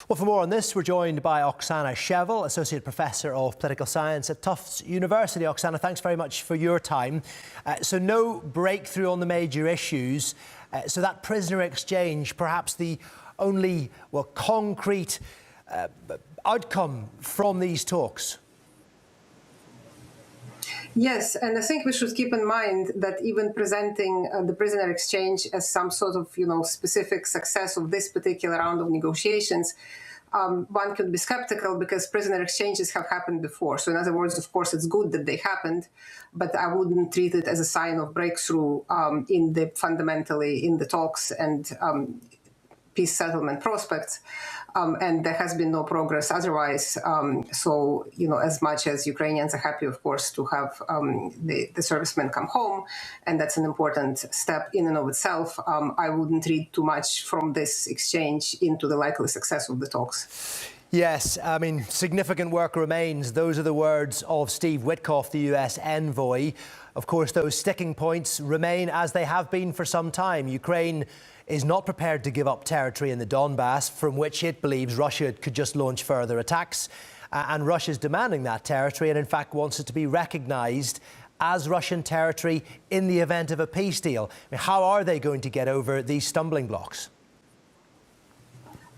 Well, for more on this, we're joined by Oxana Shevel, Associate Professor of Political Science at Tufts University. Oxana, thanks very much for your time. So no breakthrough on the major issues. So that prisoner exchange, perhaps the only, concrete outcome from these talks. Yes, and I think we should keep in mind that even presenting the prisoner exchange as some sort of, specific success of this particular round of negotiations, one could be skeptical because prisoner exchanges have happened before. So in other words, of course, it's good that they happened, but I wouldn't treat it as a sign of breakthrough fundamentally in the talks and peace settlement prospects, and there has been no progress otherwise. So, as much as Ukrainians are happy, of course, to have the servicemen come home, and that's an important step in and of itself, I wouldn't read too much from this exchange into the likely success of the talks. Yes, I mean, significant work remains. Those are the words of Steve Witkoff, the US envoy. Of course, those sticking points remain as they have been for some time. Ukraine is not prepared to give up territory in the Donbass, from which it believes Russia could just launch further attacks. And Russia's demanding that territory and, in fact, wants it to be recognised as Russian territory in the event of a peace deal. I mean, how are they going to get over these stumbling blocks?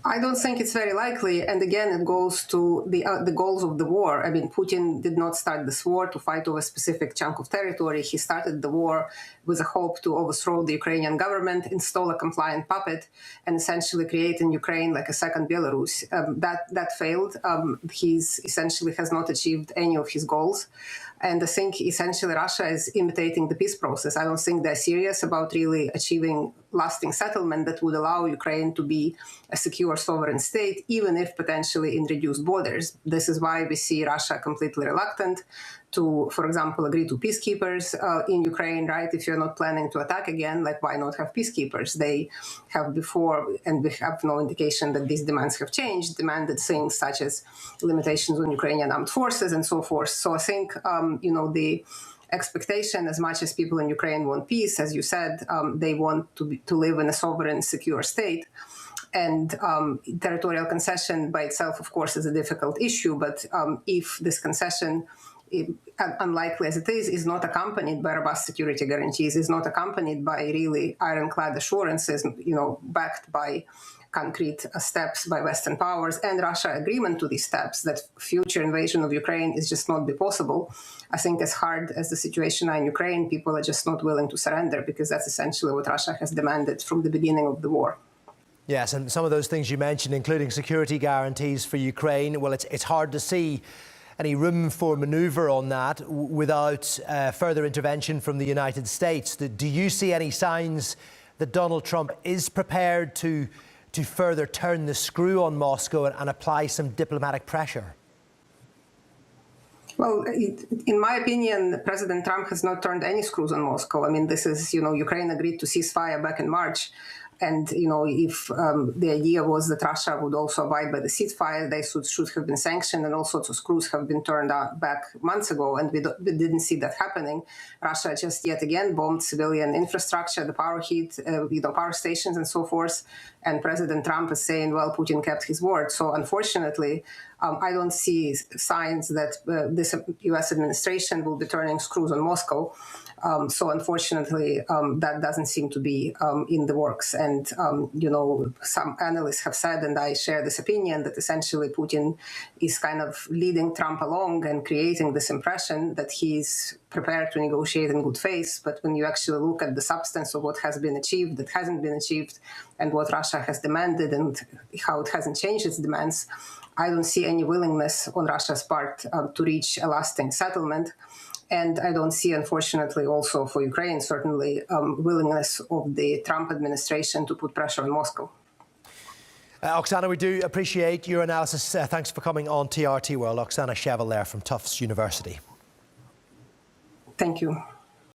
I don't think it's very likely. And again, it goes to the goals of the war. I mean, Putin did not start this war to fight over a specific chunk of territory. He started the war with a hope to overthrow the Ukrainian government, install a compliant puppet, and essentially create in Ukraine like a second Belarus. That failed. He essentially has not achieved any of his goals. And I think essentially Russia is imitating the peace process. I don't think they're serious about really achieving lasting settlement that would allow Ukraine to be a secure sovereign state, even if potentially in reduced borders. This is why we see Russia completely reluctant to, for example, agree to peacekeepers in Ukraine, right? If you're not planning to attack again, why not have peacekeepers? They have before, and we have no indication that these demands have changed, demanded things such as limitations on Ukrainian armed forces and so forth. So I think, the expectation, as much as people in Ukraine want peace, as you said, they want to live in a sovereign, secure state. And territorial concession by itself, of course, is a difficult issue. But if this concession, unlikely as it is not accompanied by robust security guarantees, is not accompanied by really ironclad assurances, backed by concrete steps by Western powers and Russia agreement to these steps that future invasion of Ukraine is just not be possible. I think as hard as the situation in Ukraine, people are just not willing to surrender because that's essentially what Russia has demanded from the beginning of the war. Yes, and some of those things you mentioned, including security guarantees for Ukraine, well, it's hard to see any room for manoeuvre on that without further intervention from the United States. Do you see any signs that Donald Trump is prepared to further turn the screw on Moscow and apply some diplomatic pressure? Well, in my opinion, President Trump has not turned any screws on Moscow. I mean, this is, Ukraine agreed to ceasefire back in March. And, if the idea was that Russia would also abide by the ceasefire, they should have been sanctioned and all sorts of screws have been turned back months ago. And we didn't see that happening. Russia just yet again bombed civilian infrastructure, the power power stations and so forth. And President Trump is saying, well, Putin kept his word. So unfortunately, I don't see signs that this U.S. administration will be turning screws on Moscow. So unfortunately, that doesn't seem to be in the works. And, some analysts have said, and I share this opinion, that essentially Putin is kind of leading Trump along and creating this impression that he's prepared to negotiate in good faith. But when you actually look at the substance of what has been achieved, that hasn't been achieved, and what Russia has demanded and how it hasn't changed its demands, I don't see any willingness on Russia's part to reach a lasting settlement. And I don't see, unfortunately, also for Ukraine, certainly, willingness of the Trump administration to put pressure on Moscow. Oxana, we do appreciate your analysis. Thanks for coming on TRT World. Oxana Shevel there from Tufts University. Thank you.